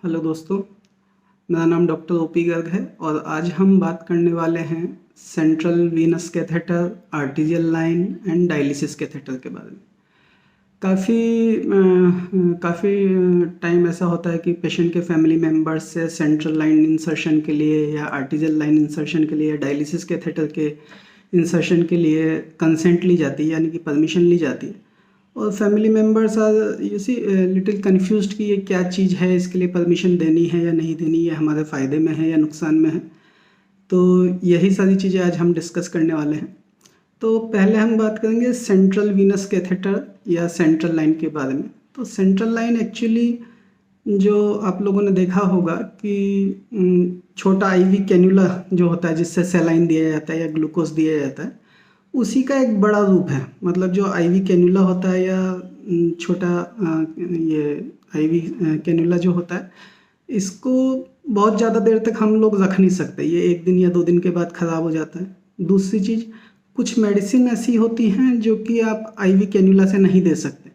Hello दोस्तों, मेरा नाम डॉक्टर ओपी गर्ग है और आज हम बात करने वाले हैं central Venus catheter, arterial line and dialysis catheter के बारे में। काफ़ी टाइम ऐसा होता है कि पेशेंट के फैमिली मेम्बर्स से सेंट्रल लाइन इंसर्शन के लिए या आर्टीरियल लाइन इंसर्शन के लिए, डायलिसिस कैथेटर के इंसर्शन के लिए कंसेंट ली जाती है, यानी कि परमिशन ली जाती है। और family members are little confused कि ये क्या चीज़ है, इसके लिए परमिशन देनी है या नहीं देनी है, हमारे फ़ायदे में है या नुकसान में है। तो यही सारी चीज़ें आज हम डिस्कस करने वाले हैं। तो पहले हम बात करेंगे सेंट्रल वीनस कैथेटर या सेंट्रल लाइन के बारे में। तो सेंट्रल लाइन एक्चुअली जो आप लोगों ने देखा होगा कि छोटा आईवी कैन्यूला जो होता है जिससे सलाइन दिया जाता है या ग्लूकोज दिया जाता है, उसी का एक बड़ा रूप है। मतलब जो आईवी कैन्यूला होता है या छोटा ये आईवी कैन्यूला जो होता है, इसको बहुत ज़्यादा देर तक हम लोग रख नहीं सकते, ये 1 दिन या 2 दिन के बाद ख़राब हो जाता है। दूसरी चीज़, कुछ मेडिसिन ऐसी होती हैं जो कि आप आईवी कैन्यूला से नहीं दे सकते,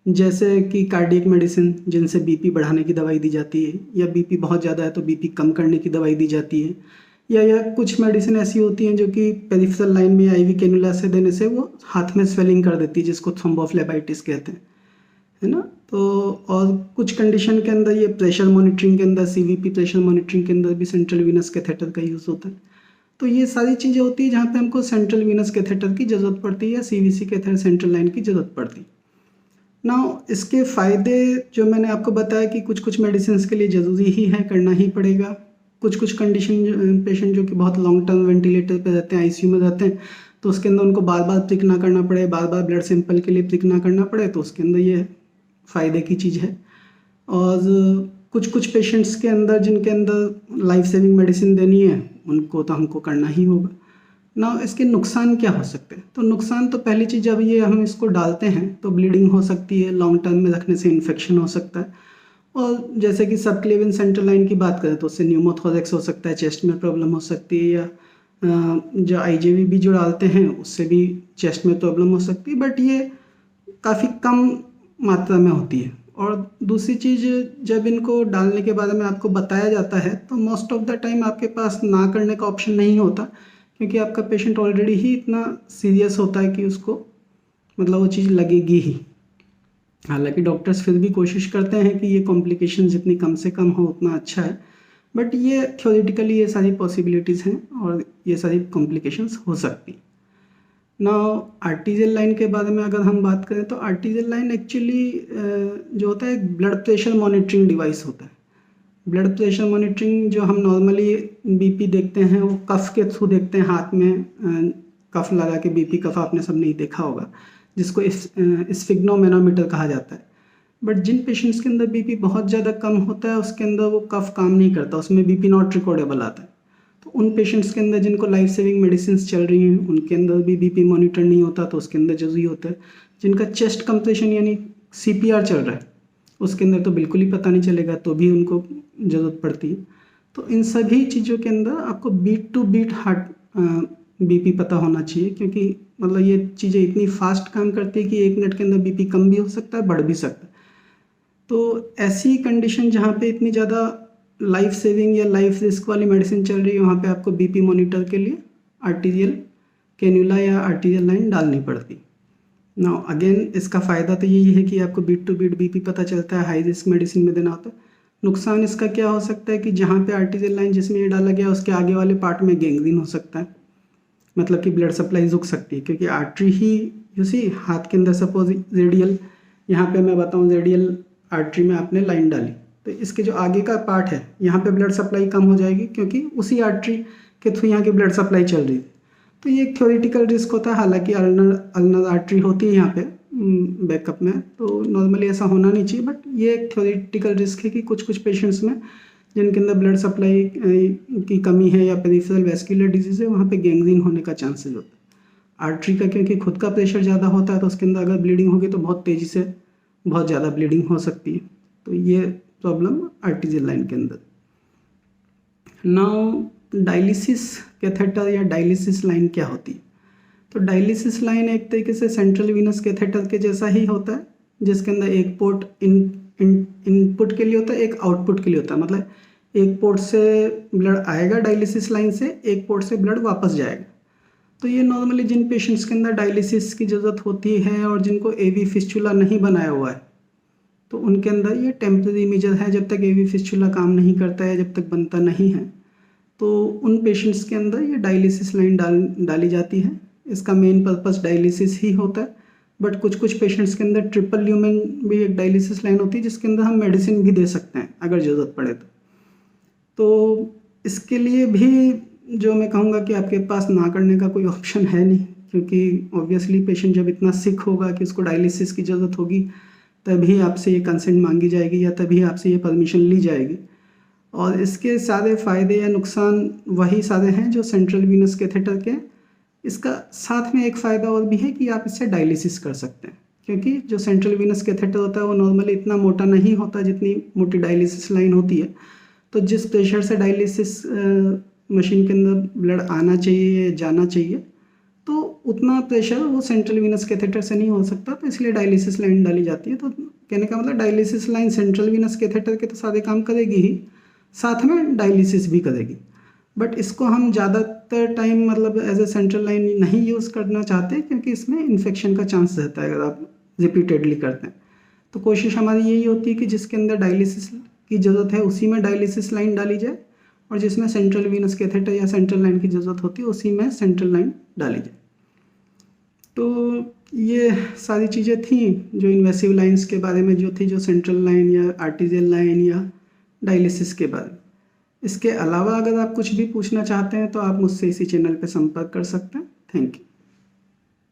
जैसे कि कार्डियक मेडिसिन जिनसे बीपी बढ़ाने की दवाई दी जाती है, या बीपी बहुत ज़्यादा है तो बीपी कम करने की दवाई दी जाती है, या कुछ मेडिसिन ऐसी होती हैं जो कि पेरिफेरल लाइन में आईवी कैन्यूला से देने से वो हाथ में स्वेलिंग कर देती है, जिसको थ्रोम्बोफ्लेबाइटिस कहते हैं, है ना। तो और कुछ कंडीशन के अंदर ये प्रेशर मॉनिटरिंग के अंदर, सीवीपी प्रेशर मॉनिटरिंग के अंदर भी सेंट्रल वीनस कैथेटर का यूज़ होता है। तो ये सारी चीज़ें होती है जहाँ पे हमको सेंट्रल वीनस कैथेटर की ज़रूरत पड़ती है या सीवीसी कैथेटर सेंट्रल लाइन की ज़रूरत पड़ती है। नाउ इसके फ़ायदे जो मैंने आपको बताया कि कुछ कुछ मेडिसिन के लिए ज़रूरी ही है, करना ही पड़ेगा। कुछ कुछ कंडीशन पेशेंट जो कि बहुत लॉन्ग टर्म वेंटिलेटर पे रहते हैं, आईसीयू में रहते हैं, तो उसके अंदर उनको बार बार प्रिक ना करना पड़े, बार बार ब्लड सैंपल के लिए प्रिक ना करना पड़े, तो उसके अंदर ये फ़ायदे की चीज़ है। और कुछ कुछ पेशेंट्स के अंदर जिनके अंदर लाइफ सेविंग मेडिसिन देनी है, उनको तो हमको करना ही होगा ना। इसके नुकसान क्या हो सकते हैं? तो नुकसान तो पहली चीज़, जब ये हम इसको डालते हैं तो ब्लीडिंग हो सकती है, लॉन्ग टर्म में रखने से इन्फेक्शन हो सकता है, और जैसे कि सबक्लेवियन सेंट्रल लाइन की बात करें तो उससे न्यूमोथोरेक्स हो सकता है, चेस्ट में प्रॉब्लम हो सकती है, या जो आईजेवी भी जो डालते हैं उससे भी चेस्ट में प्रॉब्लम हो सकती है, बट ये काफ़ी कम मात्रा में होती है। और दूसरी चीज़, जब इनको डालने के बारे में आपको बताया जाता है तो मोस्ट ऑफ द टाइम आपके पास ना करने का ऑप्शन नहीं होता, क्योंकि आपका पेशेंट ऑलरेडी ही इतना सीरियस होता है कि उसको मतलब वो चीज़ लगेगी ही। हालांकि डॉक्टर्स फिर भी कोशिश करते हैं कि ये कॉम्प्लिकेशन जितनी कम से कम हो उतना अच्छा है, बट ये थ्योरेटिकली ये सारी पॉसिबिलिटीज़ हैं और ये सारी कॉम्प्लिकेशंस हो सकती। नाउ आर्टीरियल लाइन के बारे में अगर हम बात करें तो आर्टीरियल लाइन एक्चुअली जो होता है एक ब्लड प्रेशर मॉनिटरिंग डिवाइस होता है। ब्लड प्रेशर मॉनिटरिंग जो हम नॉर्मली बीपी देखते हैं वो कफ के थ्रू देखते हैं, हाथ में कफ लगा के बीपी कफ आपने सब नहीं देखा होगा, जिसको स्फिग्नोमेनोमीटर कहा जाता है। बट जिन पेशेंट्स के अंदर बीपी बहुत ज़्यादा कम होता है उसके अंदर वो कफ काम नहीं करता, उसमें बीपी नॉट रिकॉर्डेबल आता है। तो उन पेशेंट्स के अंदर जिनको लाइफ सेविंग मेडिसिन चल रही हैं उनके अंदर भी बीपी मॉनिटर नहीं होता, तो उसके अंदर जरूरी होता है। जिनका चेस्ट कंप्रेशन यानी सीपीआर चल रहा है उसके अंदर तो बिल्कुल ही पता नहीं चलेगा, तो भी उनको ज़रूरत पड़ती है। तो इन सभी चीज़ों के अंदर आपको beat to beat heart BP पता होना चाहिए, क्योंकि मतलब ये चीज़ें इतनी फास्ट काम करती है कि 1 मिनट के अंदर बीपी कम भी हो सकता है, बढ़ भी सकता है। तो ऐसी कंडीशन जहाँ पे इतनी ज़्यादा लाइफ सेविंग या लाइफ रिस्क वाली मेडिसिन चल रही है, वहाँ पे आपको बीपी मॉनिटर के लिए आर्टीरियल कैन्यूला या आर्टीरियल लाइन डालनी पड़ती। नाउ अगेन इसका फ़ायदा तो यही है कि आपको बीट टू बीट बीपी पता चलता है, हाई रिस्क मेडिसिन में देना होता है। नुकसान इसका क्या हो सकता है कि जहाँ पे आर्टीरियल लाइन जिसमें ये डाला गया उसके आगे वाले पार्ट में गैंग्रीन हो सकता है, मतलब कि ब्लड सप्लाई रुक सकती है, क्योंकि आर्टरी ही हाथ के अंदर सपोज रेडियल, यहाँ पे मैं बताऊँ रेडियल आर्टरी में आपने लाइन डाली तो इसके जो आगे का पार्ट है यहाँ पे ब्लड सप्लाई कम हो जाएगी, क्योंकि उसी आर्टरी के थ्रू यहाँ की ब्लड सप्लाई चल रही थी। तो ये एक थ्योरेटिकल रिस्क होता है, हालांकि अल्नर आर्टरी होती है यहाँ पे बैकअप में, तो नॉर्मली ऐसा होना नहीं चाहिए, बट ये एक थ्योरेटिकल रिस्क है कि कुछ कुछ पेशेंट्स में जिनके अंदर ब्लड सप्लाई की कमी है या पेरिफेरल वैस्कुलर डिजीज़ है वहाँ पे गैंग्रीन होने का चांसेस होता है। आर्टरी का क्योंकि खुद का प्रेशर ज़्यादा होता है तो उसके अंदर अगर ब्लीडिंग होगी तो बहुत तेज़ी से बहुत ज़्यादा ब्लीडिंग हो सकती है, तो ये प्रॉब्लम आर्टीरियल लाइन के अंदर। नाउ डायलिसिस कैथेटर या डायलिसिस लाइन क्या होती है? तो डायलिसिस लाइन एक तरीके से सेंट्रल वीनस कैथेटर के जैसा ही होता है, जिसके अंदर एक पोर्ट इनपुट के लिए होता है, एक आउटपुट के लिए होता है। मतलब एक पोर्ट से ब्लड आएगा डायलिसिस लाइन से, एक पोर्ट से ब्लड वापस जाएगा। तो ये नॉर्मली जिन पेशेंट्स के अंदर डायलिसिस की ज़रूरत होती है और जिनको एवी फिस्चुला नहीं बनाया हुआ है, तो उनके अंदर ये टेम्परेरी मेजर है। जब तक एवी फिस्चुला काम नहीं करता है, जब तक बनता नहीं है, तो उन पेशेंट्स के अंदर ये डायलिसिस लाइन डाली जाती है। इसका मेन पर्पस डायलिसिस ही होता है। बट कुछ कुछ पेशेंट्स के अंदर ट्रिपल ल्यूमेन भी एक डायलिसिस लाइन होती है, जिसके अंदर हम मेडिसिन भी दे सकते हैं अगर ज़रूरत पड़े तो इसके लिए भी जो मैं कहूँगा कि आपके पास ना करने का कोई ऑप्शन है नहीं, क्योंकि ऑब्वियसली पेशेंट जब इतना सिक होगा कि उसको डायलिसिस की ज़रूरत होगी, तभी आपसे ये कंसेंट मांगी जाएगी या तभी आपसे ये परमिशन ली जाएगी। और इसके सारे फ़ायदे या नुकसान वही सारे हैं जो सेंट्रल वीनस कैथेटर के। इसका साथ में एक फ़ायदा और भी है कि आप इससे डायलिसिस कर सकते हैं, क्योंकि जो सेंट्रल वीनस कैथेटर होता है वो नॉर्मली इतना मोटा नहीं होता जितनी मोटी डायलिसिस लाइन होती है। तो जिस प्रेशर से डायलिसिस मशीन के अंदर ब्लड आना चाहिए, जाना चाहिए, तो उतना प्रेशर वो सेंट्रल वीनस कैथेटर से नहीं हो सकता, तो इसलिए डायलिसिस लाइन डाली जाती है। तो कहने का मतलब dialysis line central Venus catheter के तो सारे काम करेगी ही, साथ में डायलिसिस भी करेगी। बट इसको हम ज़्यादातर टाइम मतलब एज ए सेंट्रल लाइन नहीं यूज़ करना चाहते, क्योंकि इसमें इन्फेक्शन का चांस रहता है अगर आप रिपीटेडली करते हैं। तो कोशिश हमारी यही होती है कि जिसके अंदर डायलिसिस की ज़रूरत है उसी में डायलिसिस लाइन डाली जाए, और जिसमें सेंट्रल वीनस कैथेटर या सेंट्रल लाइन की ज़रूरत होती है उसी में सेंट्रल लाइन डाली जाए। तो ये सारी चीज़ें थी जो इन्वेसिव लाइंस के बारे में जो थी, जो सेंट्रल लाइन या आर्टीरियल लाइन या डायलिसिस के बारे में। इसके अलावा अगर आप कुछ भी पूछना चाहते हैं तो आप मुझसे इसी चैनल पर संपर्क कर सकते हैं। Thank you.